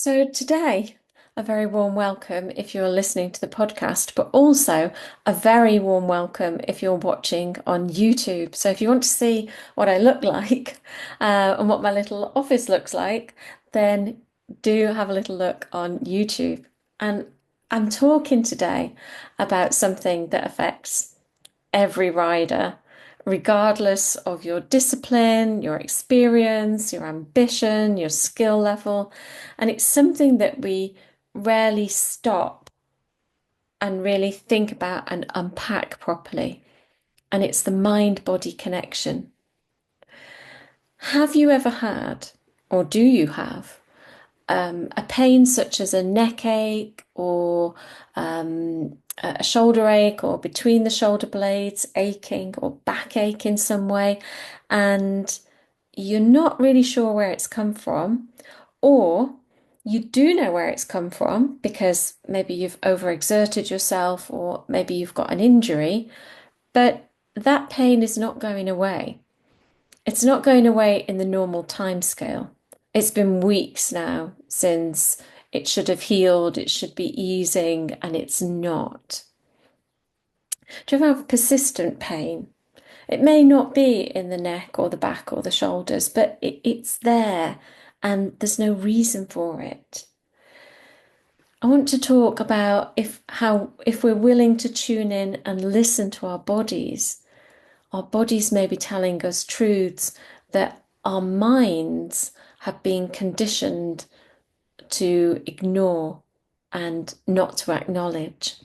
So, today, a very warm welcome if you're listening to the podcast, but also a very warm welcome if you're watching on YouTube. So, if you want to see what I look like and what my little office looks like, then do have a little look on YouTube. And I'm talking today about something that affects every rider, regardless of your discipline, your experience, your ambition, your skill level. And it's something that we rarely stop and really think about and unpack properly. And it's the mind-body connection. Have you ever had, or do you have, a pain such as a neck ache or a shoulder ache or between the shoulder blades aching or backache in some way, and you're not really sure where it's come from, or you do know where it's come from because maybe you've overexerted yourself or maybe you've got an injury, but that pain is not going away. It's not going away in the normal time scale. It's been weeks now since it should have healed, it should be easing, and it's not. Do you ever have persistent pain? It may not be in the neck or the back or the shoulders, but it's there and there's no reason for it. I want to talk about if we're willing to tune in and listen to our bodies may be telling us truths that our minds have been conditioned to ignore and not to acknowledge.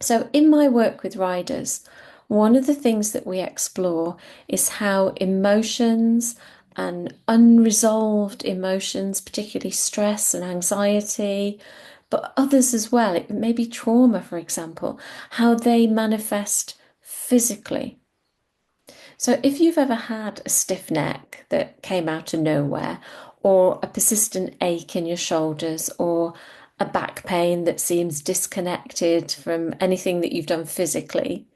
So, in my work with riders, one of the things that we explore is how emotions and unresolved emotions, particularly stress and anxiety, but others as well, it may be trauma, for example, how they manifest physically. So, if you've ever had a stiff neck that came out of nowhere, or a persistent ache in your shoulders, or a back pain that seems disconnected from anything that you've done physically,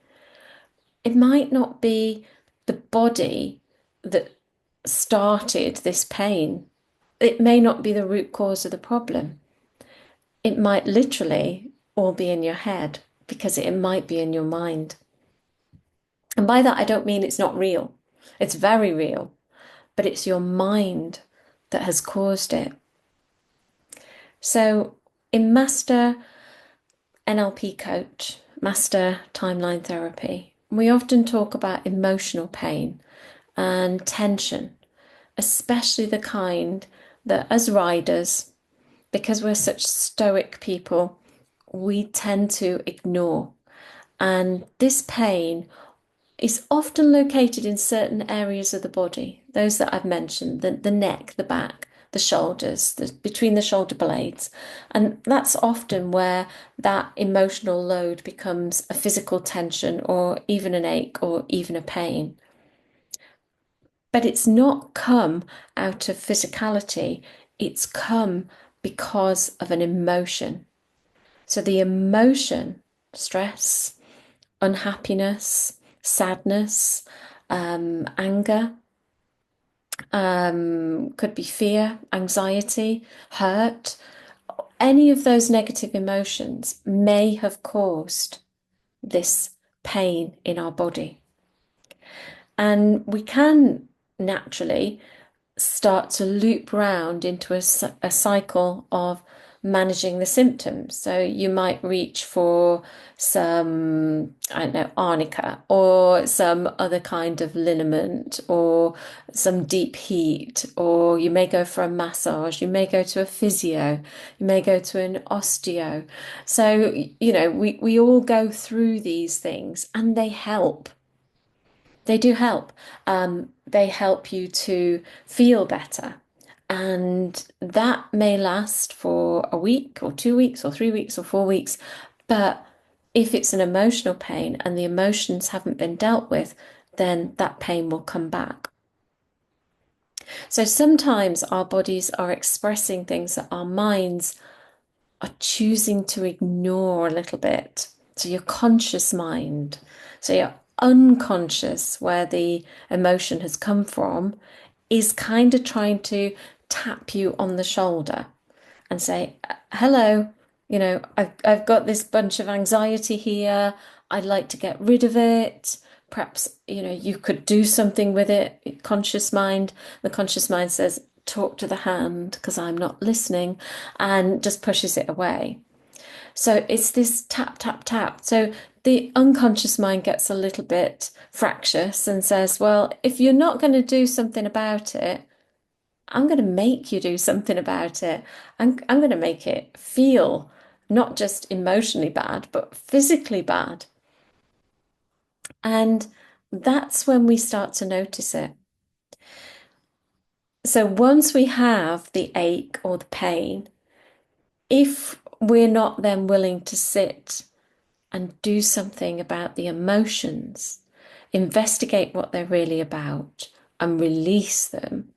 it might not be the body that started this pain. It may not be the root cause of the problem. It might literally all be in your head because it might be in your mind. And by that, I don't mean it's not real. It's very real, but it's your mind that has caused it. So, in Master NLP Coach, Master Timeline Therapy, we often talk about emotional pain and tension, especially the kind that, as riders, because we're such stoic people, we tend to ignore. And this pain is often located in certain areas of the body, those that I've mentioned, the neck, the back, the shoulders, between the shoulder blades. And that's often where that emotional load becomes a physical tension or even an ache or even a pain. But it's not come out of physicality, it's come because of an emotion. So the emotion, stress, unhappiness, sadness, anger, could be fear, anxiety, hurt. Any of those negative emotions may have caused this pain in our body. And we can naturally start to loop round into a cycle of managing the symptoms. So you might reach for some, I don't know, arnica or some other kind of liniment or some deep heat, or you may go for a massage, you may go to a physio, you may go to an osteo. So, we all go through these things and they help. They do help. They help you to feel better. And that may last for a week or 2 weeks or 3 weeks or 4 weeks. But if it's an emotional pain and the emotions haven't been dealt with, then that pain will come back. So sometimes our bodies are expressing things that our minds are choosing to ignore a little bit. So your conscious mind, so your unconscious, where the emotion has come from, is kind of trying to tap you on the shoulder and say, hello, I've got this bunch of anxiety here. I'd like to get rid of it. Perhaps, you could do something with it. Conscious mind, the conscious mind says, talk to the hand because I'm not listening, and just pushes it away. So it's this tap, tap, tap. So the unconscious mind gets a little bit fractious and says, well, if you're not going to do something about it, I'm going to make you do something about it. I'm going to make it feel not just emotionally bad, but physically bad. And that's when we start to notice it. So once we have the ache or the pain, if we're not then willing to sit and do something about the emotions, investigate what they're really about, and release them,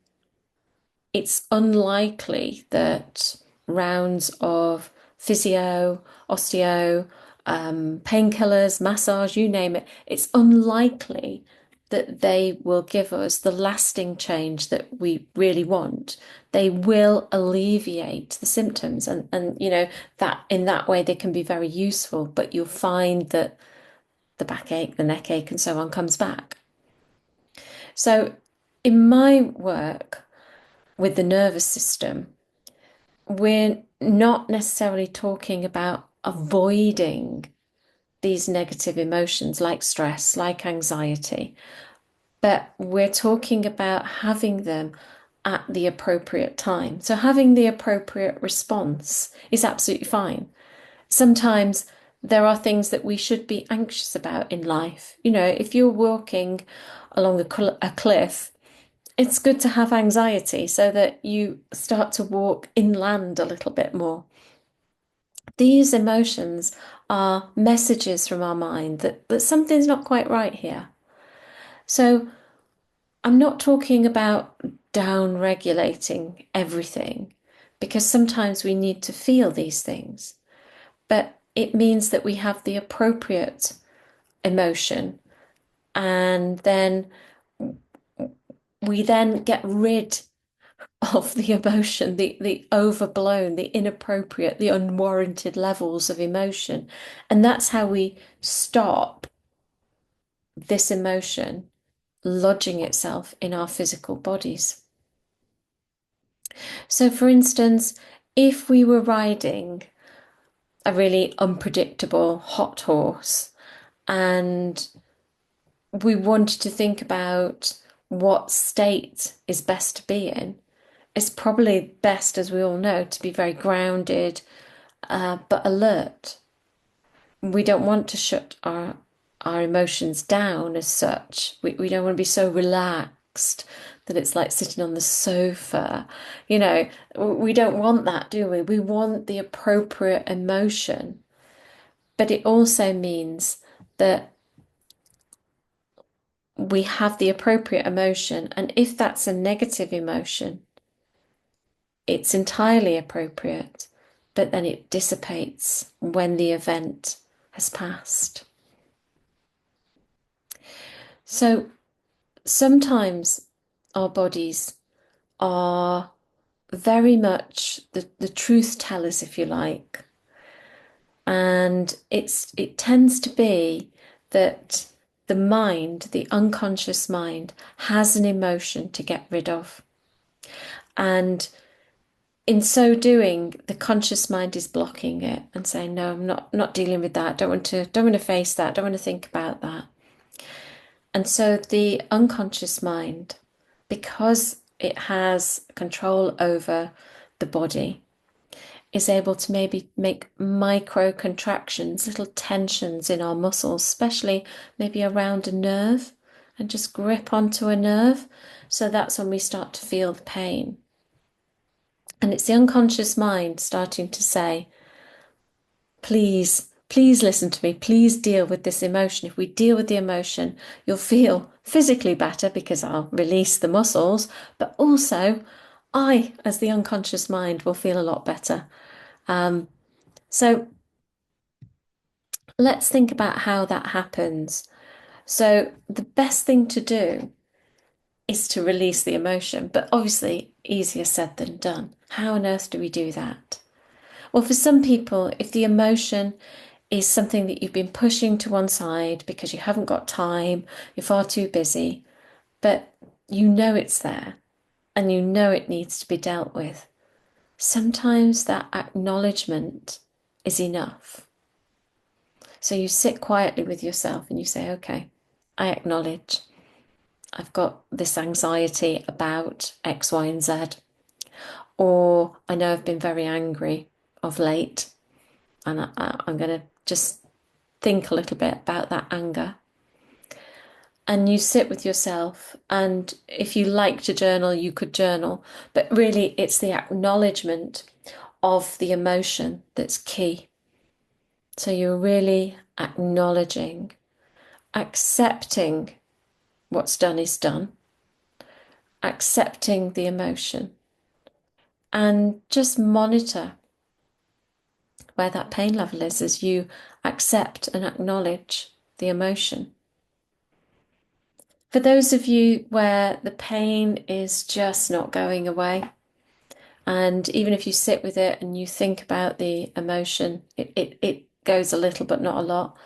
it's unlikely that rounds of physio, osteo, painkillers, massage, you name it, it's unlikely that they will give us the lasting change that we really want. They will alleviate the symptoms, and that in that way they can be very useful, but you'll find that the backache, the neck ache, and so on comes back. So in my work with the nervous system, we're not necessarily talking about avoiding these negative emotions like stress, like anxiety, but we're talking about having them at the appropriate time. So having the appropriate response is absolutely fine. Sometimes there are things that we should be anxious about in life. If you're walking along a cliff, it's good to have anxiety so that you start to walk inland a little bit more. These emotions are messages from our mind that something's not quite right here. So I'm not talking about down regulating everything, because sometimes we need to feel these things, but it means that we have the appropriate emotion, and then we then get rid of the emotion, the overblown, the inappropriate, the unwarranted levels of emotion. And that's how we stop this emotion lodging itself in our physical bodies. So, for instance, if we were riding a really unpredictable hot horse and we wanted to think about what state is best to be in, it's probably best, as we all know, to be very grounded, but alert. We don't want to shut our emotions down as such. We don't want to be so relaxed that it's like sitting on the sofa. We don't want that, do we? We want the appropriate emotion. But it also means that we have the appropriate emotion. And if that's a negative emotion, it's entirely appropriate, but then it dissipates when the event has passed. So sometimes our bodies are very much the truth tellers, if you like. And it tends to be that the mind, the unconscious mind, has an emotion to get rid of. And in so doing, the conscious mind is blocking it and saying, no, I'm not dealing with that. Don't want to face that. Don't want to think about that. And so the unconscious mind, because it has control over the body, is able to maybe make micro contractions, little tensions in our muscles, especially maybe around a nerve, and just grip onto a nerve. So that's when we start to feel the pain. And it's the unconscious mind starting to say, please, please listen to me. Please deal with this emotion. If we deal with the emotion, you'll feel physically better because I'll release the muscles, but also I, as the unconscious mind, will feel a lot better. So let's think about how that happens. So the best thing to do is to release the emotion, but obviously easier said than done. How on earth do we do that? Well, for some people, if the emotion is something that you've been pushing to one side because you haven't got time, you're far too busy, but you know it's there and you know it needs to be dealt with, sometimes that acknowledgement is enough. So you sit quietly with yourself and you say, okay, I acknowledge I've got this anxiety about X, Y, and Z. Or I know I've been very angry of late, and I'm going to just think a little bit about that anger. And you sit with yourself, and if you like to journal, you could journal, but really it's the acknowledgement of the emotion that's key. So you're really acknowledging, accepting what's done is done, accepting the emotion, and just monitor where that pain level is as you accept and acknowledge the emotion. For those of you where the pain is just not going away, and even if you sit with it and you think about the emotion, it goes a little but not a lot,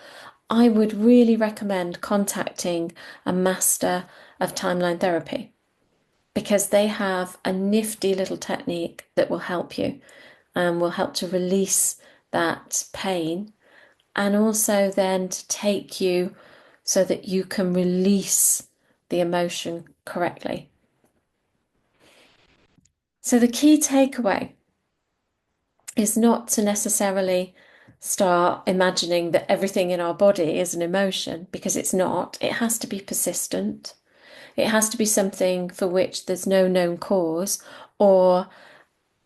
I would really recommend contacting a master of timeline therapy because they have a nifty little technique that will help you and will help to release that pain and also then to take you so that you can release the emotion correctly. So the key takeaway is not to necessarily start imagining that everything in our body is an emotion because it's not. It has to be persistent. It has to be something for which there's no known cause, or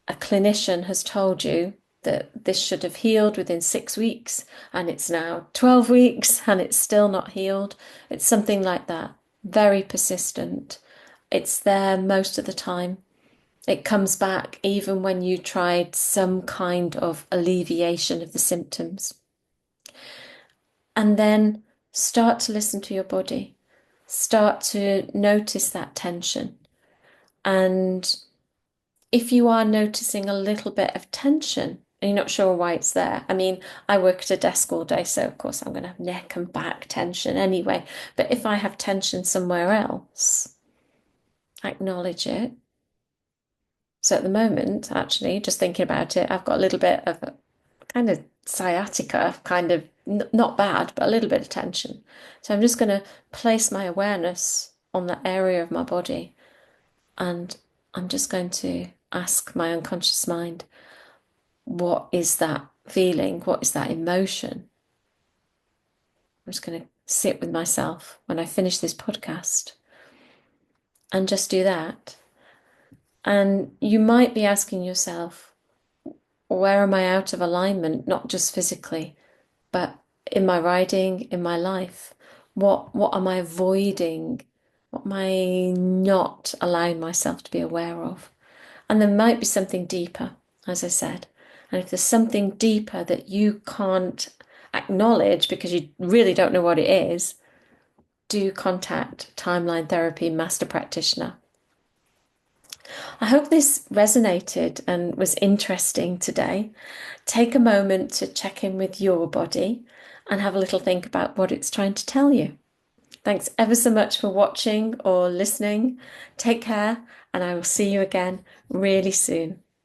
a clinician has told you that this should have healed within 6 weeks and it's now 12 weeks and it's still not healed. It's something like that. Very persistent. It's there most of the time. It comes back even when you tried some kind of alleviation of the symptoms. And then start to listen to your body. Start to notice that tension. And if you are noticing a little bit of tension and you're not sure why it's there, I mean, I work at a desk all day, so of course I'm going to have neck and back tension anyway. But if I have tension somewhere else, acknowledge it. So at the moment, actually, just thinking about it, I've got a little bit of a kind of sciatica, kind of not bad, but a little bit of tension. So I'm just going to place my awareness on that area of my body and I'm just going to ask my unconscious mind, what is that feeling? What is that emotion? I'm just going to sit with myself when I finish this podcast and just do that. And you might be asking yourself, where am I out of alignment, not just physically, but in my writing, in my life? What am I avoiding? What am I not allowing myself to be aware of? And there might be something deeper, as I said. And if there's something deeper that you can't acknowledge because you really don't know what it is, do contact Timeline Therapy Master Practitioner. I hope this resonated and was interesting today. Take a moment to check in with your body and have a little think about what it's trying to tell you. Thanks ever so much for watching or listening. Take care, and I will see you again really soon.